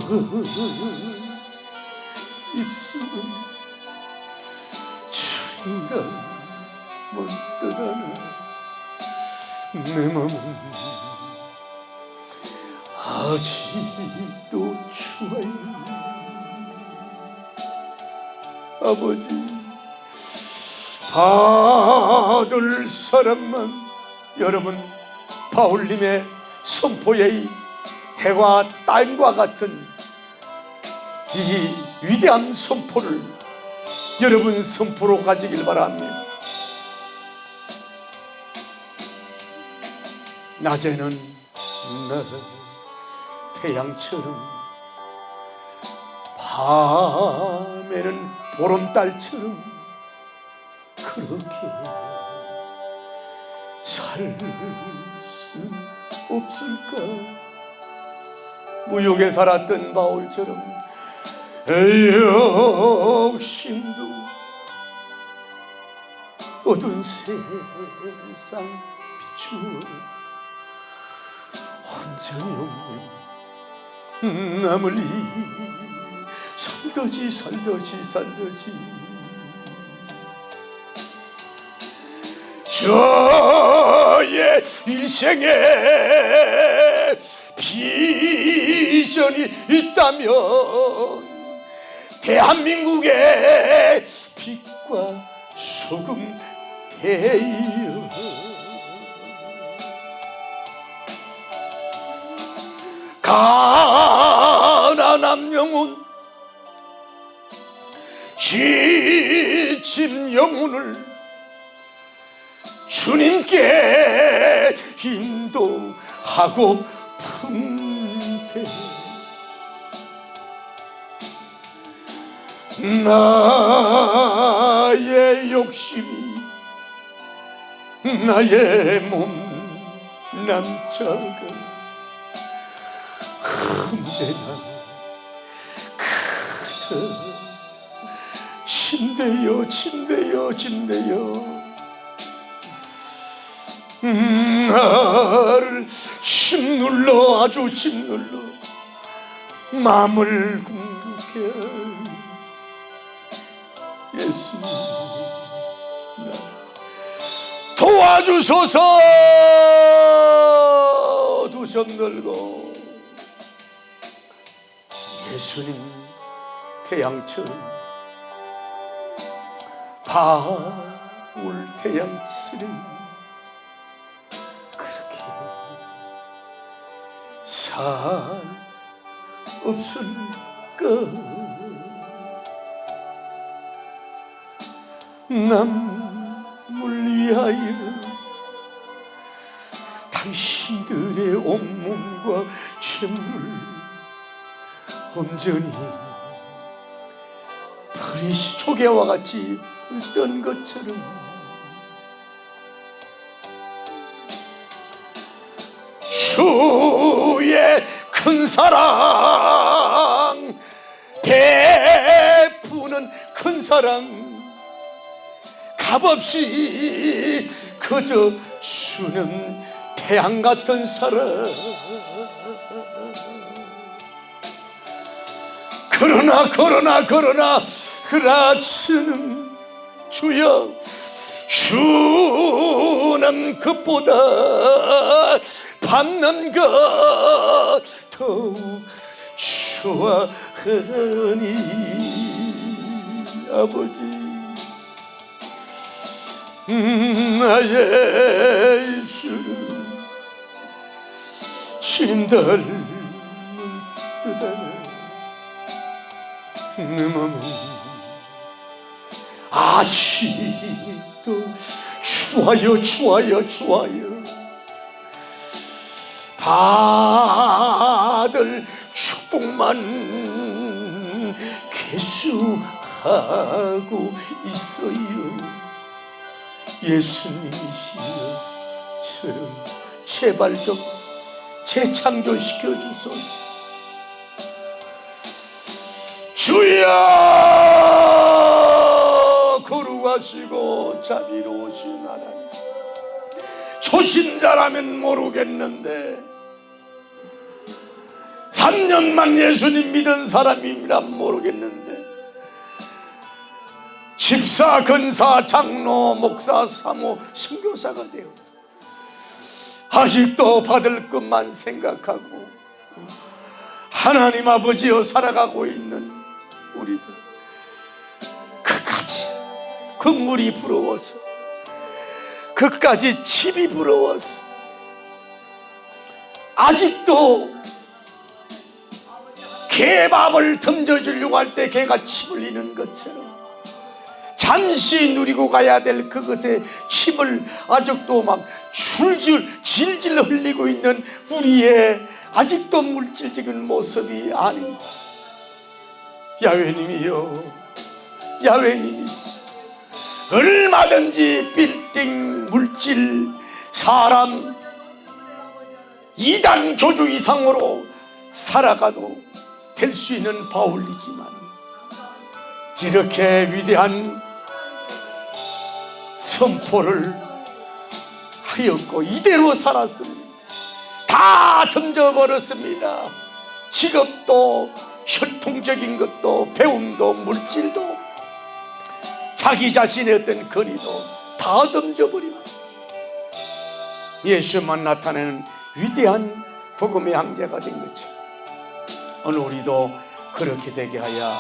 입술은 주인다 문득 하나 내 맘은 아직도 추워요. 아버지 받을 사람만 여러분 바울님의 선포의 해와 땅과 같은 이 위대한 선포를 여러분 선포로 가지길 바랍니다. 낮에는 태양처럼, 밤에는 보름달처럼 그렇게 살 수 없을까? 무욕에 살았던 바울처럼 욕심도 어두운 세상 비추어 온전히 없는 남을 살더지 저의 일생에 비전이 있다면 대한민국의 빛과 소금 되어 가난한 영혼, 지친 영혼을 주님께 인도하고픈데 나의 욕심이 나의 몸 남자가 언제나 그대 침대여 나를 짓눌러 아주 짓눌러 마음을 궁극게 예수님 나 도와주소서. 두 손 들고 예수님 태양처럼 바울 태양처럼 그렇게 살 없을까? 남을 위하여 당신들의 온몸과 재물을 온전히 불이 조개와 같이 불던 것처럼 주의 큰 사랑 베푸는 큰 사랑 값없이 그저 주는 태양 같은 사랑. 그러나 그라치는 주여 주는 것보다 받는 것 더욱 좋아하니 아버지 나의 입술은 주님 닮은 듯하네 내 맘은 아직도 좋아요 받을 축복만 계속하고 있어요. 예수님이시여 저를 제발 좀 재창조시켜 주소서. 주여 거룩하시고 자비로우신 하나님 초신자라면 모르겠는데 3년만 예수님 믿은 사람이란 모르겠는데 집사, 권사, 장로, 목사, 사모, 선교사가 되어서 아직도 받을 것만 생각하고 하나님 아버지여 살아가고 있는 우리들 그까지 건물이 부러워서 그까지 집이 부러워서 아직도 개밥을 던져주려고 할 때 개가 침 흘리는 것처럼 잠시 누리고 가야 될 그것에 침을 아직도 막 질질 흘리고 있는 우리의 아직도 물질적인 모습이 아닌가. 야훼님이여, 야훼님이 얼마든지 빌딩, 물질, 사람, 이단 교주 이상으로 살아가도 될 수 있는 바울이지만 이렇게 위대한 선포를 하였고 이대로 살았습니다. 다 던져버렸습니다. 직업도, 혈통적인 것도, 배움도, 물질도, 자기 자신의 어떤 거리도 다 던져버리고 예수만 나타내는 위대한 복음의 형제가 된 거죠. 오늘 우리도 그렇게 되게 하여